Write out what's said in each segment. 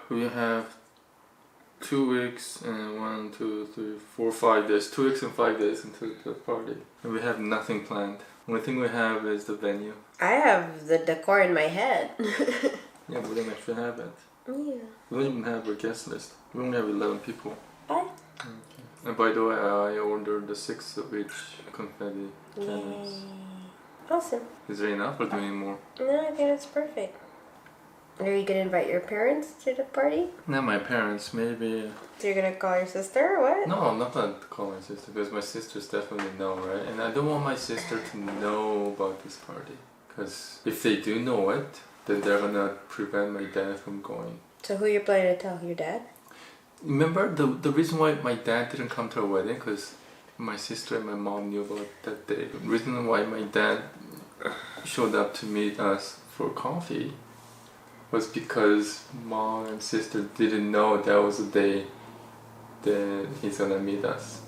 We have 2 weeks and 1, 2, 3, 4, 5 days. 2 weeks and 5 days until the party. And we have nothing planned. Only thing we have is the venue. I have the decor in my head. Yeah, we don't actually have it. Yeah. We don't even have a guest list. We only have 11 people. Bye. Okay. And by the way, I ordered the 6 of each confetti cannons. Yay. Awesome. Is there enough or do you need more? No, I think it's perfect. Are you gonna invite your parents to the party? Not my parents, maybe. So you're gonna call your sister or what? No, I'm not gonna call my sister because my sisters definitely know, right? And I don't want my sister to know about this party. Because if they do know it, then they're gonna prevent my dad from going. So who you're planning to tell? Your dad? Remember the reason why my dad didn't come to our wedding? Because my sister and my mom knew about that day. The reason why my dad showed up to meet us for coffee was because mom and sister didn't know that was the day that he's gonna meet us.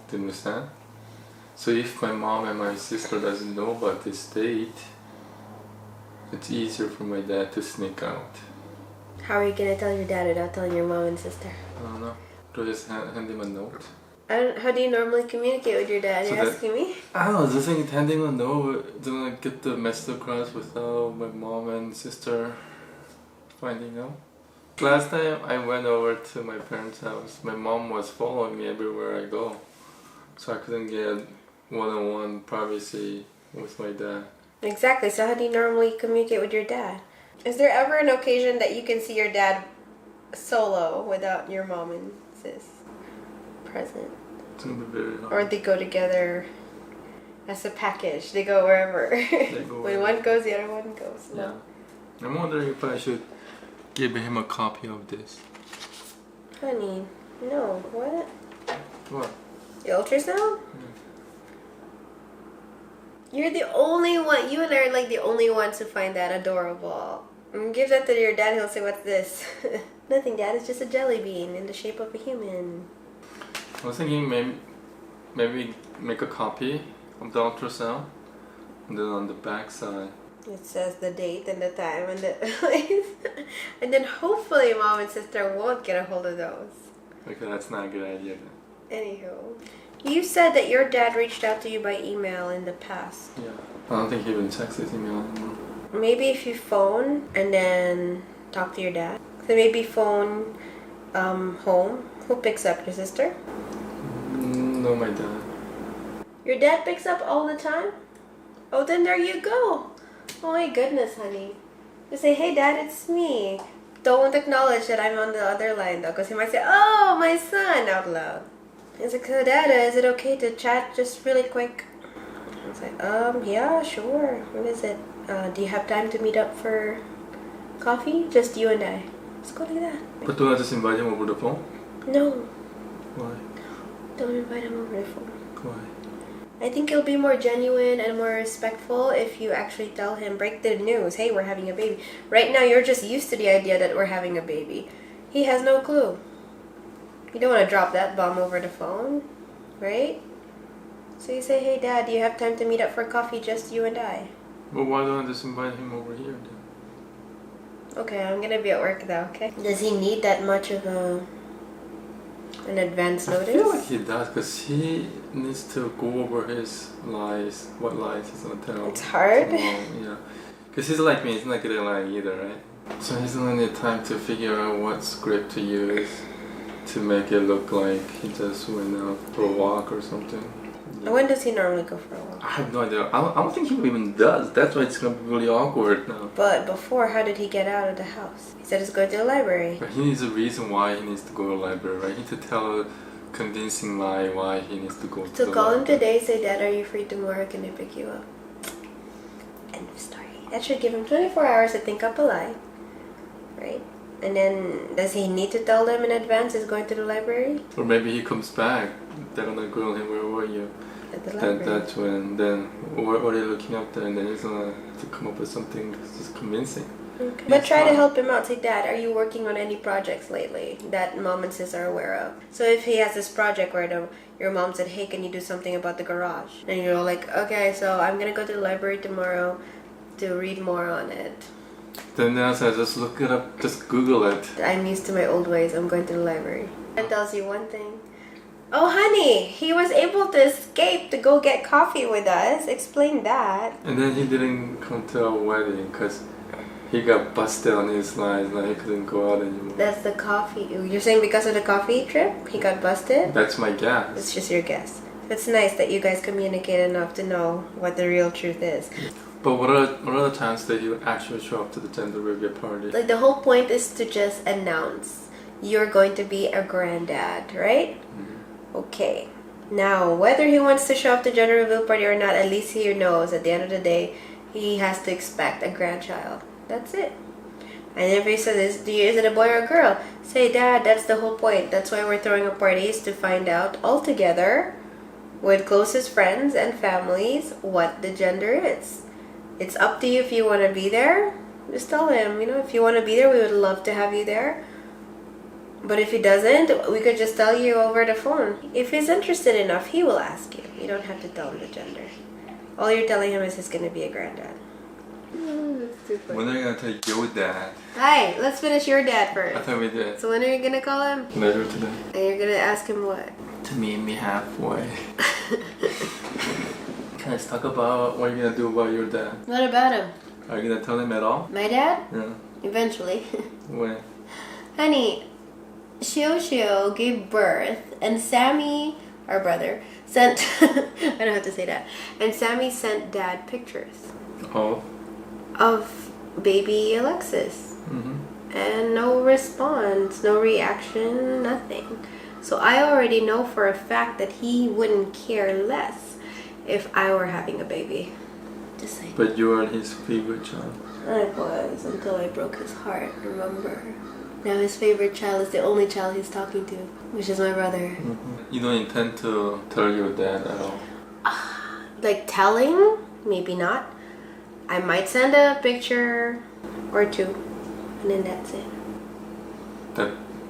Do you understand? So if my mom and my sister doesn't know about this date, it's easier for my dad to sneak out. How are you gonna tell your dad without telling your mom and sister? I don't know. Do I just hand him a note? How do you normally communicate with your dad? So You're that- asking me? I don't know, the thing is handing a note doesn't get the message across without my mom and sister finding out. Last time I went over to my parents' house, my mom was following me everywhere I go. So I couldn't get one-on-one privacy with my dad. Exactly. So how do you normally communicate with your dad? Is there ever an occasion that you can see your dad solo without your mom and sis present? It's gonna be very hard. Or they go together as a package. They go wherever. go When wherever. one goes, the other one goes. No. Yeah. I'm wondering if I should give him a copy of this. Honey, no. What? What? The ultrasound? You're the only one. You and I are like the only ones who find that adorable. Give that to your dad. He'll say, "What's this?" Nothing, Dad. It's just a jelly bean in the shape of a human. I was thinking maybe make a copy of the ultrasound and then on the back side. It says the date and the time and the place. And then hopefully mom and sister won't get a hold of those. Okay, that's not a good idea then. Anywho. You said that your dad reached out to you by email in the past. Yeah. I don't think he even checks his email anymore. Maybe if you phone and then talk to your dad. So maybe phone home. Who picks up? Your sister? No, my dad. Your dad picks up all the time? Oh, then there you go. Oh my goodness, honey. Just say, "Hey Dad, it's me." Don't acknowledge that I'm on the other line though, because he might say, "Oh, my son," out loud. He's like, "So Dad, is it okay to chat just really quick?" I was like, yeah, sure. What is it? Do you have time to meet up for coffee? Just you and I. Let's go like that. But do I just invite him over the phone? No, Why? don't invite him over the phone. Why? I think it'll be more genuine and more respectful if you actually tell him, break the news, "Hey, we're having a baby." Right now, you're just used to the idea that we're having a baby. He has no clue. You don't want to drop that bomb over the phone, right? So you say, "Hey, Dad, do you have time to meet up for coffee, just you and I?" Well, why don't I just invite him over here then? Okay, I'm gonna be at work though, okay? Does he need that much of an advance I notice? feel like he does, because he needs to go over his lies, what lies he's gonna tell. It's hard. to mom, yeah. Because he's like me, he's not good at lying either, right? So he's gonna need time to figure out what script to use to make it look like he just went out for a walk or something. When does he normally go for a walk? I have no idea. I don't think he even does. That's why it's gonna be really awkward now. But before, how did he get out of the house? He said he's going to the library. But he needs a reason why he needs to go to the library, right? He needs to tell a convincing lie why he needs to go to So the call him library. today, say, "Dad, are you free tomorrow? Can I pick you up?" End of story. That should give him 24 hours to think up a lie. Right? And then, does he need to tell them in advance he's going to the library? Or maybe he comes back. They're gonna grill him, "Where were you?" At the library. That's when, then, what are you looking up there? And then he's gonna have to come up with something that's just convincing. Okay. But try to help him out. Say, "Dad, are you working on any projects lately that mom and sis are aware of?" So if he has this project where your mom said, "Hey, can you do something about the garage?" And you're like, "Okay, so I'm gonna go to the library tomorrow to read more on it." Then I said, just look it up, just Google it. I'm used to my old ways. I'm going to the library. It tells you one thing. Oh, honey, he was able to escape to go get coffee with us. Explain that. And then he didn't come to our wedding because he got busted on his lines, like he couldn't go out anymore. That's the coffee. You're saying because of the coffee trip, he got busted? That's my guess. It's just your guess. It's nice that you guys communicate enough to know what the real truth is. But what are the chances that you actually show up to the gender reveal party? Like the whole point is to just announce you're going to be a granddad, right? Mm-hmm. Okay. Now, whether he wants to show up to gender reveal party or not, at least he knows at the end of the day, he has to expect a grandchild. That's it. And if he says, is it a boy or a girl? Say, Dad, that's the whole point. That's why we're throwing a party, is to find out all together with closest friends and families what the gender is. It's up to you if you want to be there. Just tell him, if you want to be there, we would love to have you there. But if he doesn't, we could just tell you over the phone. If he's interested enough, he will ask you. You don't have to tell him the gender. All you're telling him is he's going to be a granddad. That's too funny. When are you going to tell your dad? Hi, let's finish your dad first. I thought we did. So when are you going to call him? Later today. And you're going to ask him what? To meet me halfway. Can I talk about what you're going to do about your dad? What about him? Are you going to tell him at all? My dad? Yeah. Eventually. When? Honey, Shio gave birth, and Sammy, our brother, sent... I don't have to say that. And Sammy sent Dad pictures Oh. of baby Alexis. Mm-hmm. And no response, no reaction, nothing. So I already know for a fact that he wouldn't care less if I were having a baby. Just saying. But you are his favorite child. I was, until I broke his heart, remember? Now his favorite child is the only child he's talking to, which is my brother. Mm-hmm. You don't intend to tell your dad at all? Like telling? Maybe not. I might send a picture or two, and then that's it.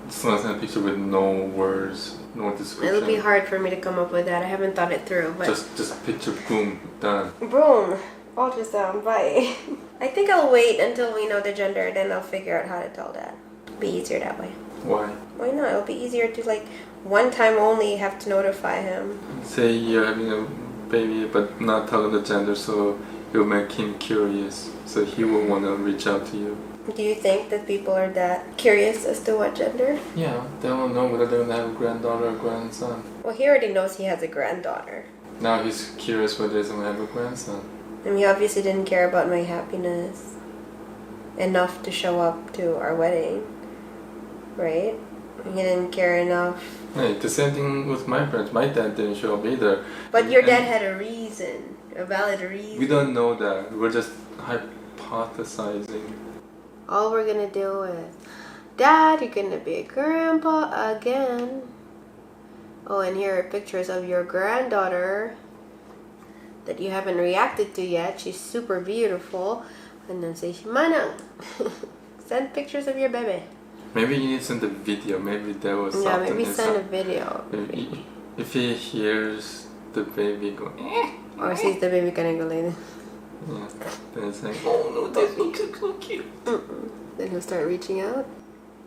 It's not a picture with no words, no description. It'll be hard for me to come up with that. I haven't thought it through, but... Just picture, boom, done. Boom! Ultrasound, bye. I think I'll wait until we know the gender, then I'll figure out how to tell Dad. Be easier that way. Why? Why not? It'll be easier to, one time only have to notify him. Say you're having a baby but not tell him the gender, so you'll make him curious, so he will want to reach out to you. Do you think that people are that curious as to what gender? Yeah, they don't know whether they're going to have a granddaughter or grandson. Well, he already knows he has a granddaughter. Now he's curious whether he's going to have a grandson. And he obviously didn't care about my happiness enough to show up to our wedding. Right? He didn't care enough. Hey, the same thing with my parents. My dad didn't show up either. But your dad had a reason. A valid reason. We don't know that. We're just hypothesizing. All we're gonna do is, Dad, you're gonna be a grandpa again. Oh, and here are pictures of your granddaughter that you haven't reacted to yet. She's super beautiful. And then say, Manang, send pictures of your baby. Maybe you need to send a video. Maybe that was something. Yeah, maybe send a video. If he hears the baby go, or sees the baby gonna go later. Yeah, then it's like, oh no, that looks so cute. Then he'll start reaching out.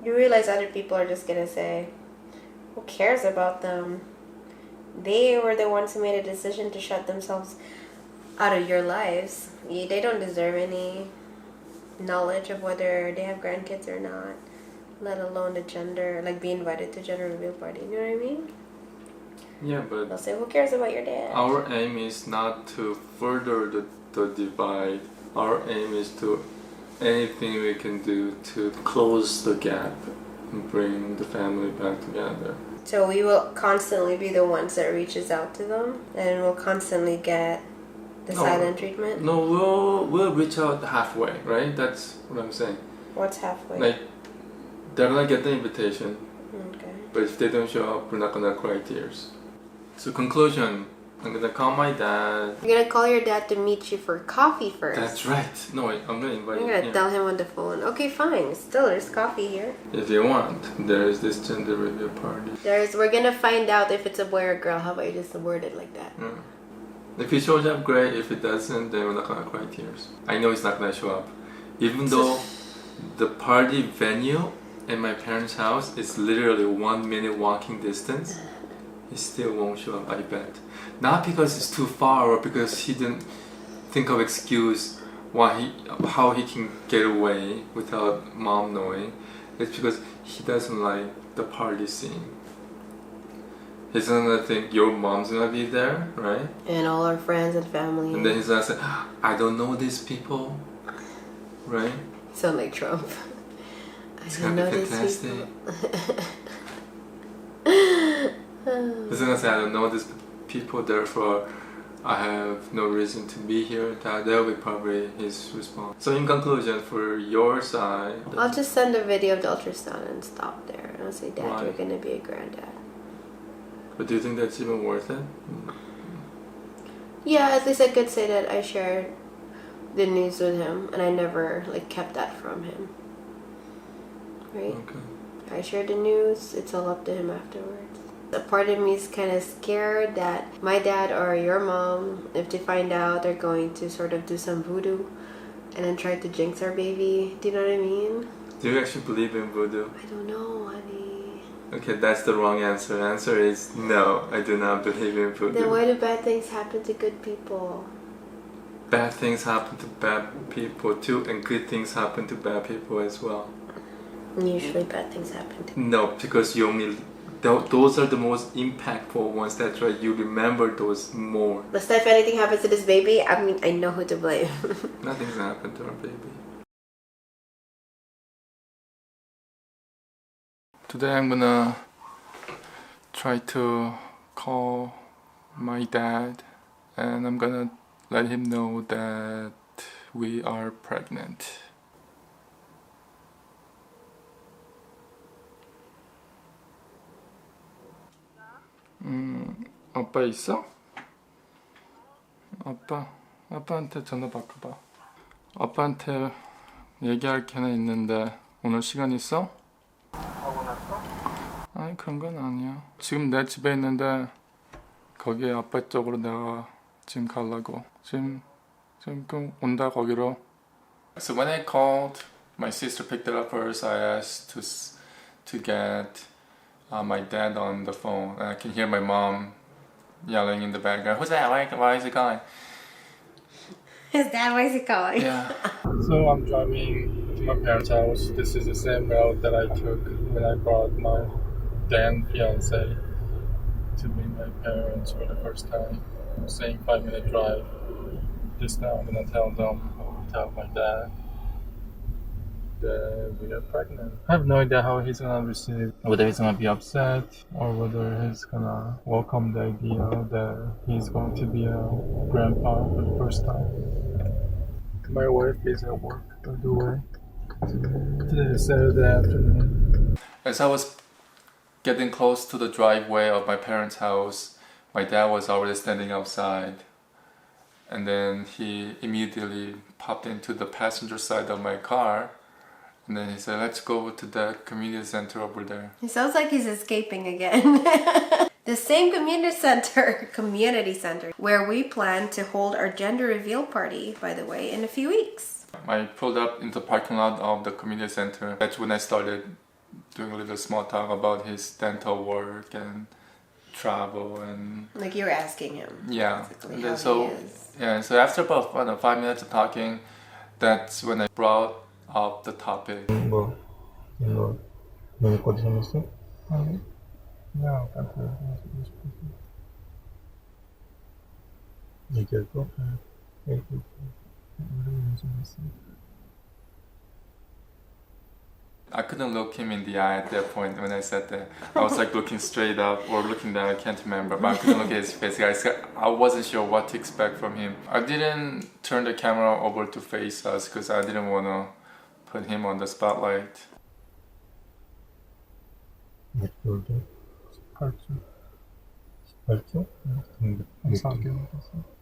You realize other people are just gonna say, who cares about them? They were the ones who made a decision to shut themselves out of your lives. They don't deserve any knowledge of whether they have grandkids or not, let alone the gender, be invited to gender reveal party. You know what I mean? Yeah, but they'll say, who cares about your dad? Our aim is not to further the divide. Our aim is to anything we can do to close the gap and bring the family back together. So we will constantly be the ones that reaches out to them, and we'll constantly get the silent treatment. No, we'll reach out halfway, right? That's what I'm saying. What's halfway? They're gonna get the invitation. Okay. But if they don't show up, we're not gonna cry tears. So conclusion, I'm gonna call my dad. You're gonna call your dad to meet you for coffee first. That's right. No, wait, I'm gonna invite him. I'm gonna tell him on the phone. Okay, fine. Still, there's coffee here. If you want, there's this gender reveal party. We're gonna find out if it's a boy or a girl. How about you just word it like that? Yeah. If he shows up, great. If it doesn't, then we're not gonna cry tears. I know he's not gonna show up. Even though the party venue at my parents' house is literally 1 minute walking distance, he still won't show up, I bet. Not because it's too far or because he didn't think of excuse how he can get away without mom knowing. It's because he doesn't like the party scene. He's gonna think your mom's gonna be there, right? And all our friends and family. And then he's gonna say, I don't know these people, right? Sound like Trump. It's gonna be fantastic. He's gonna say, I don't know these people, therefore I have no reason to be here. That'll be probably his response. So in conclusion, for your side, I'll just send a video of the ultrasound and stop there. And I'll say, Dad, Why? you're gonna be a granddad. but do you think that's even worth it? Yeah, at least I could say that I shared the news with him and I never kept that from him. Right? Okay. I shared the news, it's all up to him afterwards. A part of me is kind of scared that my dad or your mom, if they find out, they're going to sort of do some voodoo and then try to jinx our baby. Do you know what I mean? Do you actually believe in voodoo? I don't know, honey. Okay, that's the wrong answer. The answer is no, I do not believe in voodoo. Then why do bad things happen to good people? Bad things happen to bad people too, and good things happen to bad people as well. Usually bad things happen to No, because you only those are the most impactful ones. That's why you remember those more. But if anything happens to this baby, I mean, I know who to blame. Nothing's gonna happen to our baby. Today I'm gonna try to call my dad and I'm gonna let him know that we are pregnant. 아빠 있어? 아빠한테 전화 바꿔봐. 아빠한테 얘기할 게 하나 있는데 오늘 시간 있어? 아니 그런 건 아니야. 지금 내 집에 있는데 거기에 아빠 쪽으로 내가 지금 가려고. 지금 온다 거기로. So when I called, my sister picked it up first. I asked to get my dad on the phone. And I can hear my mom yelling in the background. Who's that? Why is he calling? His dad, why is he calling? Yeah. So I'm driving to my parents' house. This is the same route that I took when I brought my then fiance to meet my parents for the first time. Same 5-minute drive. This time I'm gonna tell my dad that we are pregnant. I have no idea how he's gonna receive, whether he's gonna be upset or whether he's gonna welcome the idea that he's going to be a grandpa for the first time. My wife is at work, by the way. Today is Saturday afternoon. As I was getting close to the driveway of my parents' house, my dad was already standing outside. And then he immediately popped into the passenger side of my car. And then he said, let's go to that community center over there. He sounds like he's escaping again. The same community center where we plan to hold our gender reveal party, by the way, in a few weeks. I pulled up into the parking lot of the community center. That's when I started doing a little small talk about his dental work and travel and... Like you were asking him. Yeah. Basically, And how then so, he is. yeah, so after about 5 minutes of talking, that's when I brought up the topic. 뭐 너네 거기 생겼어? 아니 그냥 아빠한테 얘기하고 싶어서 얘기할 거? 얘기할 거 어려운 생겼어. I couldn't look him in the eye at that point when I said that. I was like looking straight up or looking down, I can't remember, but I couldn't look at his face. I wasn't sure what to expect from him. I didn't turn the camera over to face us because I didn't want to put him on the spotlight. 몇 개월도? 18주? 18주? 응. 4개월 됐어.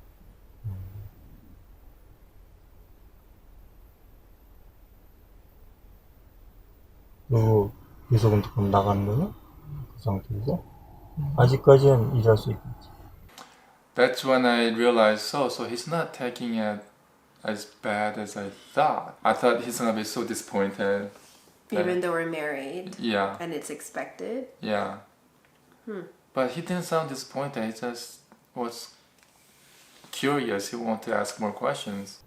너 여기서부터 그럼 나가는 거야? 그 상태에서? 아직까지는 일할 수 있겠지. That's when I realized, so he's not taking it as bad as I thought. I thought he's gonna be so disappointed. Even though we're married. Yeah. And it's expected. Yeah. But he didn't sound disappointed. He just was curious. He wanted to ask more questions.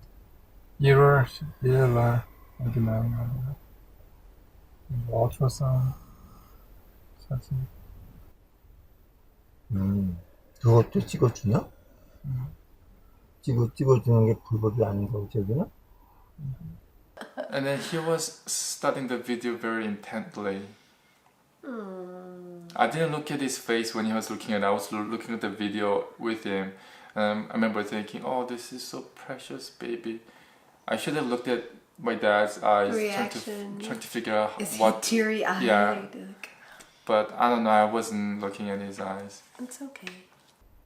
1월 11일 날 여기 나온 거예요. 어ultrasound 사진. 그것도 찍어주냐? 찍어주는 게 불법이 아닌가, 저기는? And then he was studying the video very intently. I didn't look at his face when he was looking at it. I was looking at the video with him. I remember thinking, oh, this is so precious, baby. I should have looked at my dad's eyes, Reaction. trying to figure out Is what. he teary-eyed? Yeah. But I don't know, I wasn't looking at his eyes. It's okay.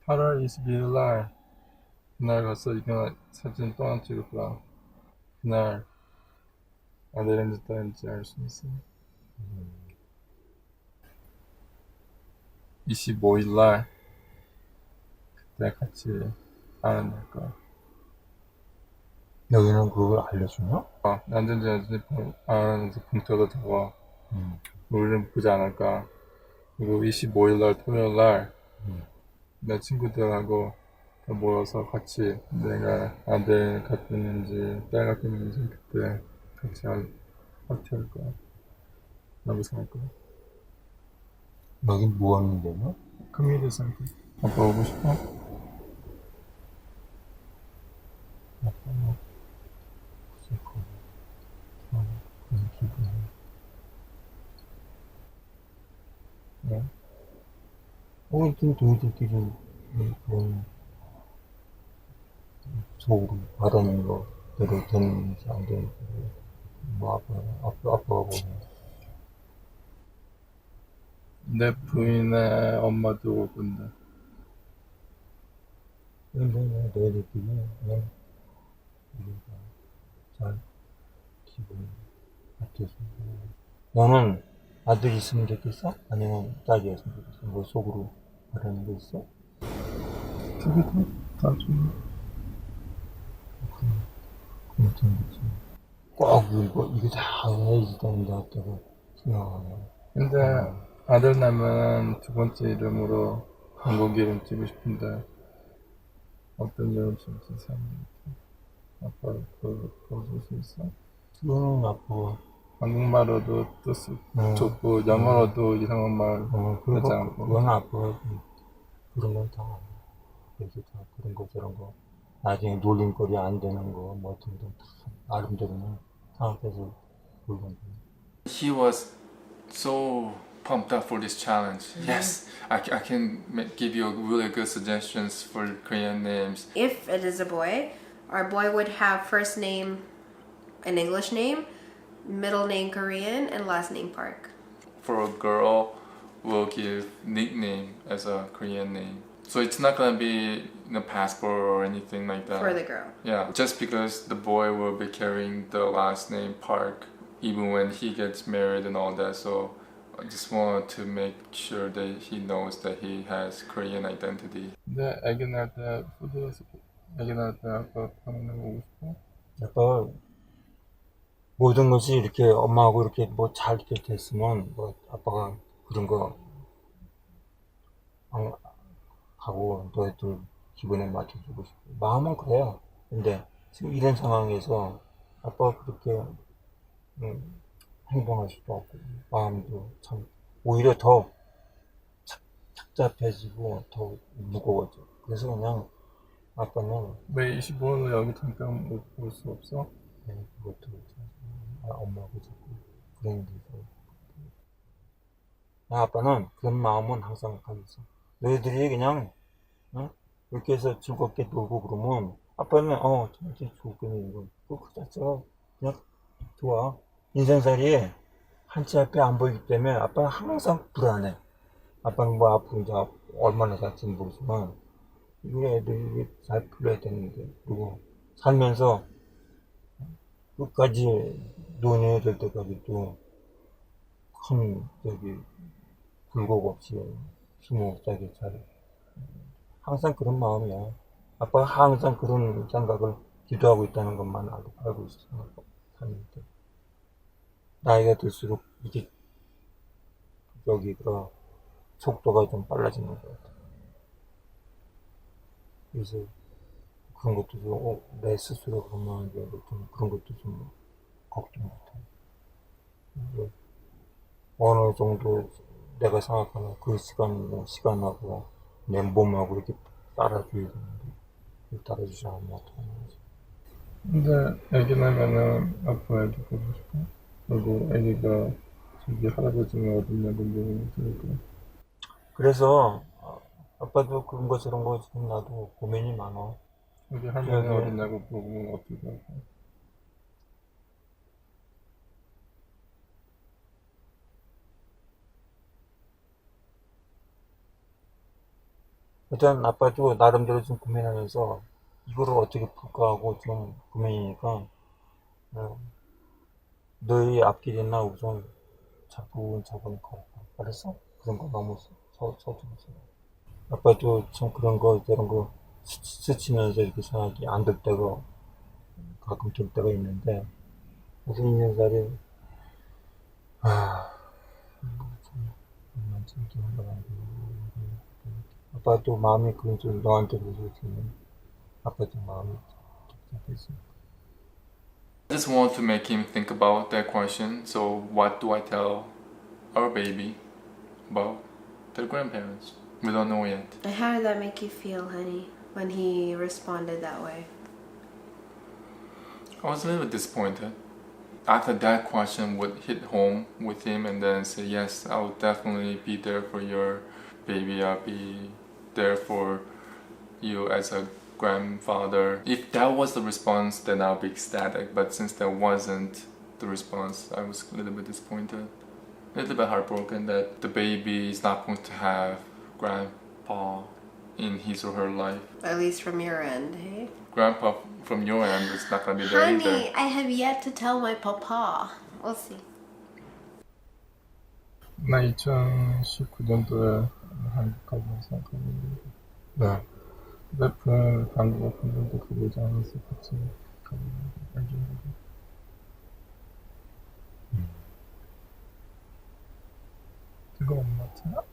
8월 22일 날 그날 가서 이거 사진 또 안 찍었구나. 그날 아들인지 딸인지 알 수 있어. 25일 날 그때 같이 알아낼 거야. 여기는 그걸 알려주냐? 난전지 알아내서 봉투에다 적어. 우리는 보지 않을까. 그리고 25일 날 토요일 날 내 친구들하고 다 모여서 같이 내가 아들 같았는지 딸 같았는지 그때 같이 파티할 거야. 여기서 할 거야. 여긴 뭐 하는 데냐? 커뮤니티 센터. 아빠 오고 싶어? 아빠 뭐 싶어. 그래서 기분이. 네? 좀 도희들끼리 그런 속으로 받아낸 거대로 되는지 안 되는지 뭐 아빠가 보면 내 부인의 엄마도 올 건데 근데 너희들끼리 그냥 우리가 잘 기분 맞춰서 너는 아들이 있으면 좋겠어? 아니면 딸이었으면 좋겠어? 뭐 속으로 바라는 거 있어? 그게 다 좀. 그럼 참 좋지. 꼭 이거 다 해야지 되는데 어쩌고 생각하네. 근데 아들 나면 두 번째 이름으로 한국 이름 찍고 싶은데 어떤 이름 쓸지 참 아빠 그거 쓸 수 있어? 그거는 아빠 한국말로도 뜻이 좋고 영어로도 이상한 말 하지 않고 그건 아빠 그런 건 다 그래서 다 그런 거 저런 거 나중에 놀림거리 안 되는 거 뭐 어떤 거 다 나름대로는 생각해서 그런 거. He was so pumped up for this challenge. Yes, I can give you really good suggestions for Korean names. If it is a boy, our boy would have first name an English name, middle name Korean, and last name Park. For a girl, we'll give nickname as a Korean name. So it's not gonna be in a passport or anything like that. For the girl. Yeah, just because the boy will be carrying the last name Park even when he gets married and all that. So I just want to make sure that he knows that he has Korean identity. 근데 애기 낳을 때 애기 낳을 때 아빠 편안하게 오고 싶어? 아빠 모든 것이 이렇게 엄마하고 이렇게 뭐 잘 이렇게 됐으면 뭐 아빠가 그런 거 하고 너희들 기분에 맞춰주고 싶어. 마음은 그래요. 근데 지금 이런 상황에서 아빠가 그렇게 행동할 수도 없고 마음도 참 오히려 더 착잡해지고 더 무거워져. 그래서 그냥 아빠는 왜 25일로 여기 잠깐 올 수 없어? 네, 그것도 엄마하고 자꾸 그런 데서 아빠는 그런 마음은 항상 가지고 있어. 너희들이 그냥 이렇게 해서 즐겁게 놀고 그러면 아빠는 진짜 좋겠네 이거 그 자체가 그냥 좋아. 인생살이 한치 앞에 안 보이기 때문에 아빠는 항상 불안해. 아빠는 뭐 앞으로 이제 얼마나 살지는 모르지만 이게 애들이 잘 풀려야 되는데 그리고 살면서 끝까지 노년이 될 때까지도 큰 굴곡 없이 스무스하게 잘 항상 그런 마음이야. 아빠가 항상 그런 생각을 기도하고 있다는 것만 알고 있어. 사는데 나이가 들수록 이게 여기 그 속도가 좀 빨라지는 것 같아. 그래서 그런 것도 좀, 내 스스로 그러면 좀 그런 것도 좀 걱정이 돼. 어느 정도 내가 생각하는 그 시간하고 내 몸하고 이렇게 따라줘야 되는데, 따라주지 않으면 어떡하는 거지. 근데 애기 나면은 아빠 애기 보고 싶어? 그리고 애기가 저기 할아버지가 어딨냐고 물어보니까. 그래서 아빠도 그런 거 저런 거 지금 나도 고민이 많아. 여기 할머니 어딨냐고 물어보면 어떻게 할까? 일단 아빠도 나름대로 좀 고민하면서 이거를 어떻게 풀까 하고 좀 고민이니까 너희 앞길이나 우선 차분차분 걸어봐. 알았어? 그런 거 너무 서두르지 마. 아빠도 참 그런 거 저런 거 스치면서 이렇게 생각이 안 들 때가 가끔 들 때가 있는데 56살이 참 만만치 않게 흘러가고 아빠도 마음이 그런 좀 너한테 그래서 지금 아빠도 마음이 답답했어. I just want to make him think about that question. So what do I tell our baby about their grandparents? We don't know yet. And how did that make you feel, honey, when he responded that way? I was a little bit disappointed. I thought that question would hit home with him and then say, yes, I will definitely be there for your baby. I'll be there for you as a grandfather. If that was the response, then I'll be ecstatic. But since that wasn't the response, I was a little bit disappointed. A little bit heartbroken that the baby is not going to have grandpa in his or her life. At least from your end, hey? Grandpa from your end is not going to be there Honey, either. I have yet to tell my papa. We'll see. 나 2019년도에 한국 가고 생각하는데 네. 래프 한국 같은 데도 가보지 않았어. 같이 가보는 거 알죠? 뜨거운 것 같아?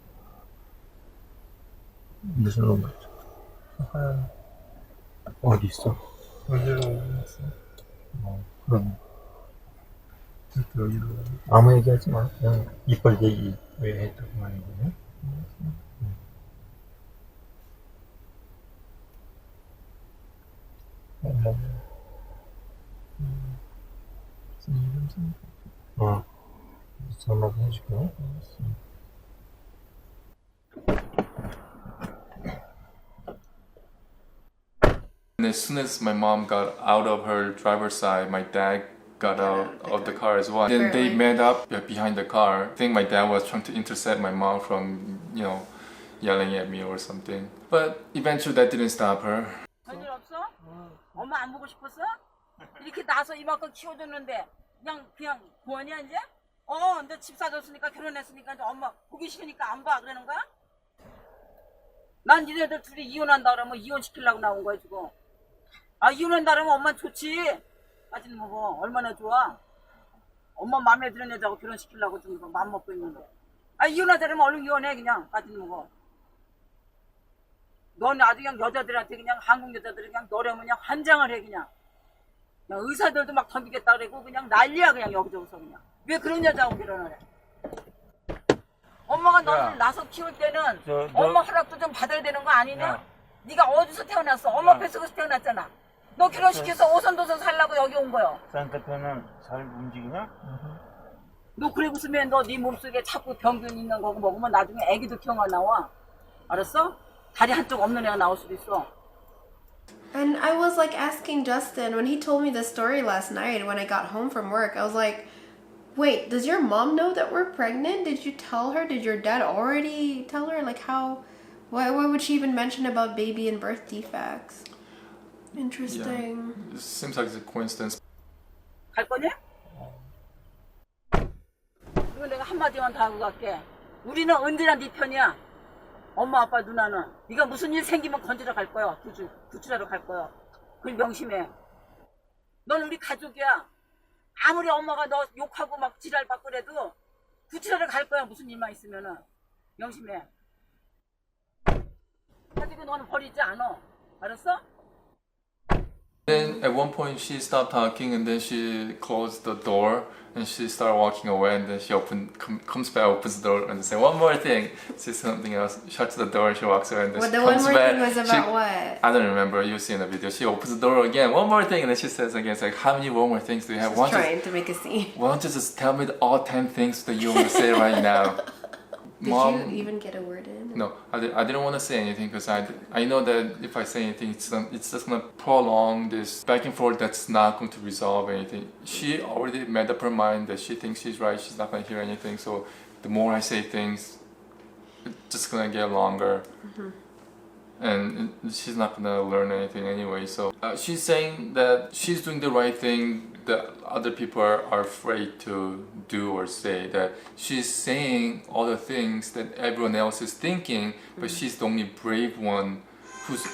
무슨 놈 같아? 하얀 어디 있어? 어디로 올렸어? 그럼 여기로 아무 얘기하지 마. 그냥 이빨 얘기 왜 했다고만 얘기해? 엄마 무슨 이름 생각? 전화도 해줄게. And as soon as my mom got out of her driver's side, my dad got out of the car as well. Then they met up behind the car. I think my dad was trying to intercept my mom from, yelling at me or something. But eventually that didn't stop her. 전일 없어? 엄마 안 보고 싶었어? 이렇게 나서 이만큼 키워줬는데 그냥 구원이야 이제? 너 집 사줬으니까 결혼했으니까 이제 엄마 보기 싫으니까 안 봐 그러는 거야? 난 니네들 둘이 이혼한다 그러면 이혼시키려고 나온 거야 지금. 이혼한다 그러면 엄마 좋지. 까지는 먹어. 얼마나 좋아. 엄마 마음에 드는 여자하고 결혼시키려고 지금 마음 먹고 있는데. 이혼하자 그러면 얼른 이혼해 그냥. 까지는 먹어. 넌 아주 그냥 여자들한테 그냥 한국 여자들이 그냥 너려면 그냥 환장을 해 그냥. 의사들도 막 덤비겠다 그러고 그냥 난리야 그냥 여기저기서 그냥. 왜 그런 여자하고 결혼을 해? 엄마가 너를 나서 키울 때는 엄마 허락도 좀 받아야 되는 거 아니냐? 네가 어디서 태어났어? 엄마 뱃속에서 태어났잖아. 너 결혼시켜서 오선도선 살라고 여기 온 거요. 산타페는 잘 움직이냐? 너 그래 웃으면 너 네 몸속에 자꾸 병균 있는 거고 먹으면 나중에 애기도 기형아 나와. 알았어? 다리 한쪽 없는 애가 나올 수도 있어. And I was like asking Justin when he told me the story last night when I got home from work. I was like, wait, does your mom know that we're pregnant? Did you tell her? Did your dad already tell her? Like how, why would she even mention about baby and birth defects? Interesting. Yeah. It seems like it's a coincidence. 갈 거냐? 이거 내가 한마디만 다 하고 갈게. 우리는 언제나 네 편이야. 엄마 아빠 누나는 네가 무슨 일 생기면 건지러 갈 거야. 구출하러 갈 거야. 그걸 명심해. 넌 우리 가족이야. 아무리 엄마가 너 욕하고 막 지랄 받고 그래도 구치소를 갈 거야. 무슨 일만 있으면은. 명심해. 가지고 너는 버리지 않아. 알았어? Then at one point she stopped talking and then she closed the door and she started walking away and then she comes back, opens the door and say one more thing, says something else, shuts the door, she walks away and then Well, she the one comes more back. thing was about what? I don't remember, you'll see in the video. She opens the door again, one more thing, and then she says again, it's like, how many one more things do you have? She's trying to make a scene. Why don't you just tell me all 10 things that you want to say right now? Did Mom, you even get a word in? no, I didn't want to say anything because I know that if I say anything, it's just going to prolong this back and forth that's not going to resolve anything. She already made up her mind that she thinks she's right, she's not going to hear anything, so the more I say things, it's just going to get longer. And she's not going to learn anything anyway, so she's saying that she's doing the right thing that other people are afraid to do or say, that she's saying all the things that everyone else is thinking, but she's the only brave one who's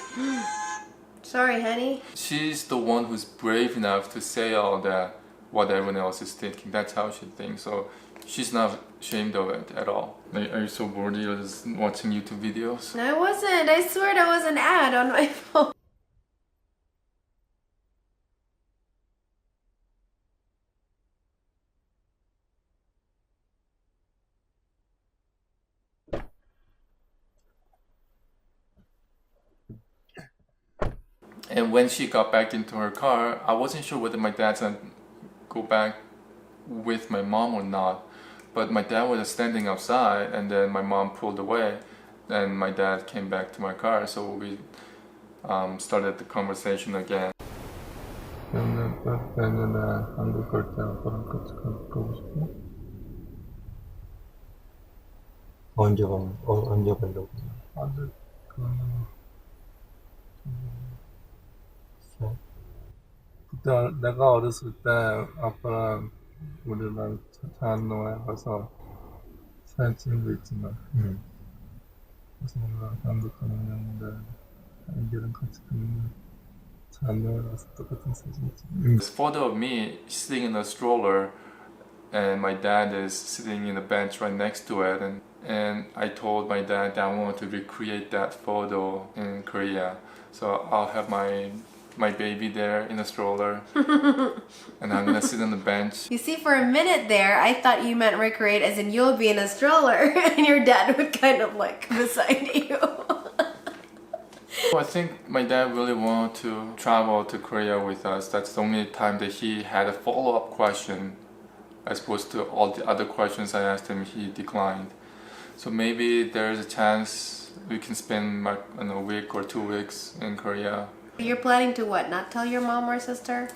Sorry, honey. she's the one who's brave enough to say all that what everyone else is thinking. That's how she thinks, so she's not ashamed of it at all. Are you so bored you're just watching YouTube videos? No, I wasn't. I swear that was an ad on my phone. And when she got back into her car, I wasn't sure whether my dad's gonna go back with my mom or not. But my dad was standing outside, and then my mom pulled away, and my dad came back to my car, so we started the conversation again. 내년에 한국 갈 때 아빠랑 같이 가고 싶어? 언제 가려고? 아직 그때 내가 어렸을 때 아빠랑 우리랑 자한동에 가서 사진 찍은 거 있지만 그래서 뭔가 한국 가는데 애기랑 같이 가면 자한동에 가서 똑같은 사진 찍은 This photo of me sitting in a stroller, and my dad is sitting in a bench right next to it, and I told my dad that I want to recreate that photo in Korea. So I'll have my baby there in a stroller, and I'm gonna sit on the bench. You see, for a minute there, I thought you meant recreate as in you'll be in a stroller and your dad would kind of like beside you. I think my dad really wanted to travel to Korea with us. That's the only time that he had a follow-up question, as opposed to all the other questions I asked him, he declined. So maybe there's a chance we can spend like a week or 2 weeks in Korea. You're planning to what? Not tell your mom or sister?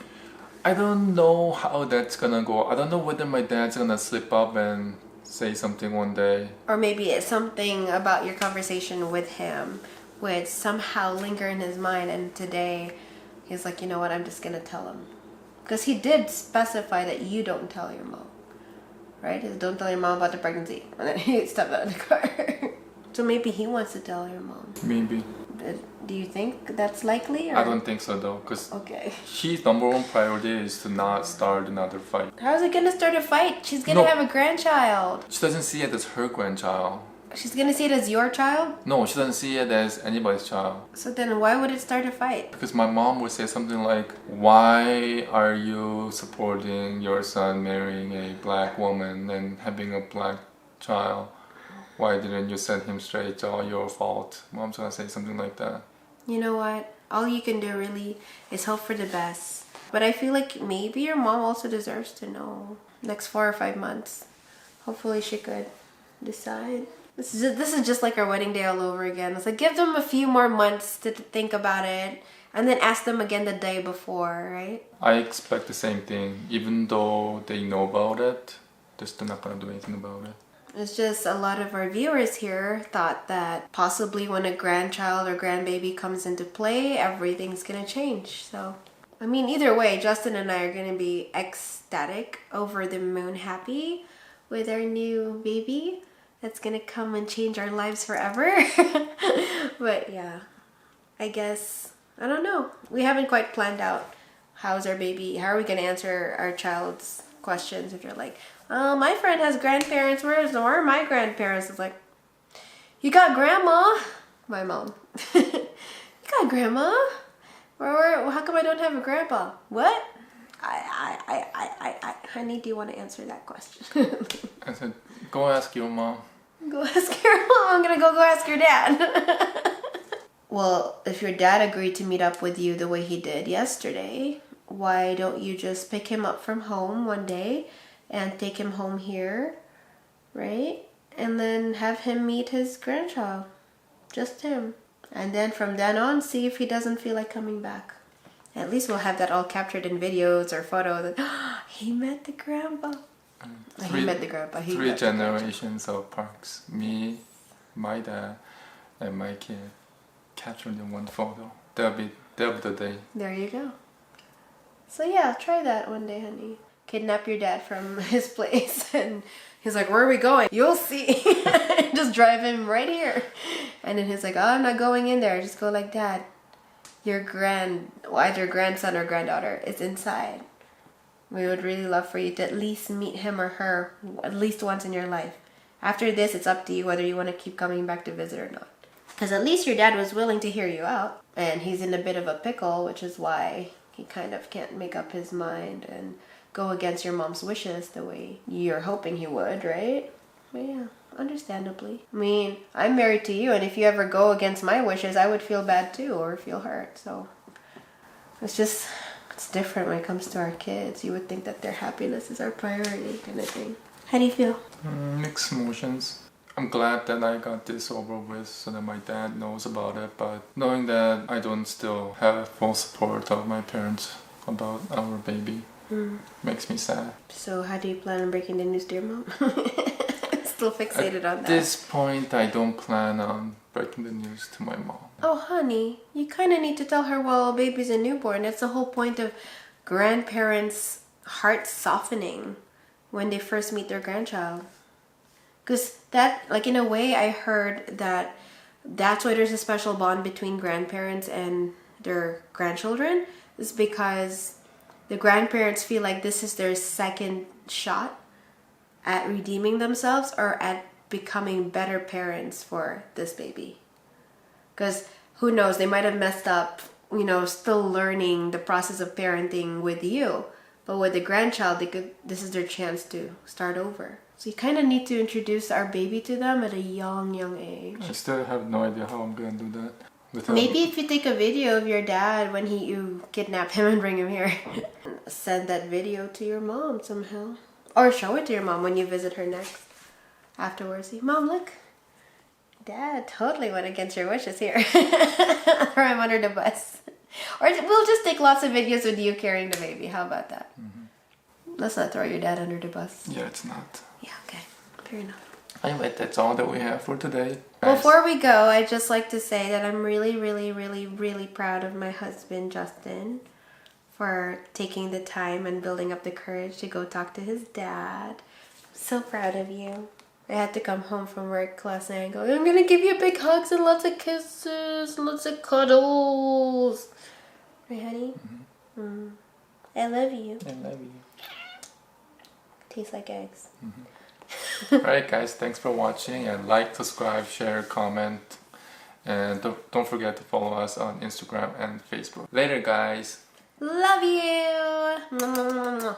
I don't know how that's gonna go. I don't know whether my dad's gonna slip up and say something one day. Or maybe it's something about your conversation with him would somehow linger in his mind, and today he's like, you know what, I'm just gonna tell him. Because he did specify that you don't tell your mom, right? He said, don't tell your mom about the pregnancy. And then he stepped out of the car. So maybe he wants to tell your mom. Maybe. Do you think that's likely? Or? I don't think so though, because Okay. his number one priority is to not start another fight. How's it gonna start a fight? She's gonna No. have a grandchild. She doesn't see it as her grandchild. She's gonna see it as your child? No, she doesn't see it as anybody's child. So then why would it start a fight? Because my mom would say something like, why are you supporting your son marrying a black woman and having a black child? Why didn't you send him straight? It's all your fault. Mom's gonna say something like that. You know what? All you can do really is hope for the best. But I feel like maybe your mom also deserves to know. Next 4 or 5 months. Hopefully she could decide. This is just like our wedding day all over again. It's like give them a few more months to think about it, and then ask them again the day before, right? I expect the same thing. Even though they know about it, they're still not gonna do anything about it. It's just a lot of our viewers here thought that possibly when a grandchild or grandbaby comes into play, everything's gonna change. So, I mean, either way, Justin and I are gonna be ecstatic, over the moon happy with our new baby that's gonna come and change our lives forever. But yeah, I guess, I don't know. We haven't quite planned out how's our baby? How are we gonna answer our child's questions if you're like, oh, my friend has grandparents. Where are my grandparents? It's like, you got grandma. My mom. You got grandma. How come I don't have a grandpa? What? Honey, do you want to answer that question? I said, go ask your mom. Go ask your mom. I'm gonna go ask your dad. Well, if your dad agreed to meet up with you the way he did yesterday, why don't you just pick him up from home one day and take him home here, right? And then have him meet his grandchild. Just him. And then from then on, see if he doesn't feel like coming back. At least we'll have that all captured in videos or photos. He met the grandpa. He met the grandpa. He Three met the grandpa. generations of Parks. Me, my dad, and my kid captured in one photo. That'll be the day. There you go. So yeah, try that one day, honey. Kidnap your dad from his place and he's like, where are we going? You'll see. Just drive him right here. And then he's like, oh, I'm not going in there. Just go like, Dad, your either grandson or granddaughter is inside. We would really love for you to at least meet him or her at least once in your life. After this, it's up to you whether you want to keep coming back to visit or not. Because at least your dad was willing to hear you out. And he's in a bit of a pickle, which is why he kind of can't make up his mind and go against your mom's wishes the way you're hoping he would, right? But yeah, understandably. I mean, I'm married to you, and if you ever go against my wishes, I would feel bad too, or feel hurt. So it's different when it comes to our kids. You would think that their happiness is our priority kind of thing. How do you feel? Mixed emotions. I'm glad that I got this over with so that my dad knows about it, but knowing that I don't still have full support of my parents about our baby makes me sad. So how do you plan on breaking the news to your mom? Still fixated on that. At this point, I don't plan on breaking the news to my mom. Oh, honey, you kind of need to tell her while baby's a newborn. That's the whole point of grandparents' hearts softening when they first meet their grandchild. Because that, like in a way, I heard that that's why there's a special bond between grandparents and their grandchildren, is because the grandparents feel like this is their second shot at redeeming themselves or at becoming better parents for this baby. Because who knows, they might have messed up, still learning the process of parenting with you. But with the grandchild, this is their chance to start over. So you kind of need to introduce our baby to them at a young age. I still have no idea how I'm going to do that. Maybe if you take a video of your dad when you kidnap him and bring him here. Send that video to your mom somehow. Or show it to your mom when you visit her next. Afterwards, say, Mom, look. Dad totally went against your wishes here. Throw him under the bus. Or we'll just take lots of videos with you carrying the baby. How about that? Let's not throw your dad under the bus. Yeah, it's not. Yeah, okay. Fair enough. Anyway, that's all that we have for today. Guys. Before we go, I'd just like to say that I'm really, really, really, really proud of my husband, Justin, for taking the time and building up the courage to go talk to his dad. So proud of you. I had to come home from work last night and go, I'm going to give you big hugs and lots of kisses, lots of cuddles. Right, honey? Mm-hmm. I love you. I love you. Tastes like eggs. Alright guys, thanks for watching, and like, subscribe, share, comment, and don't forget to follow us on Instagram and Facebook. Later guys! Love you!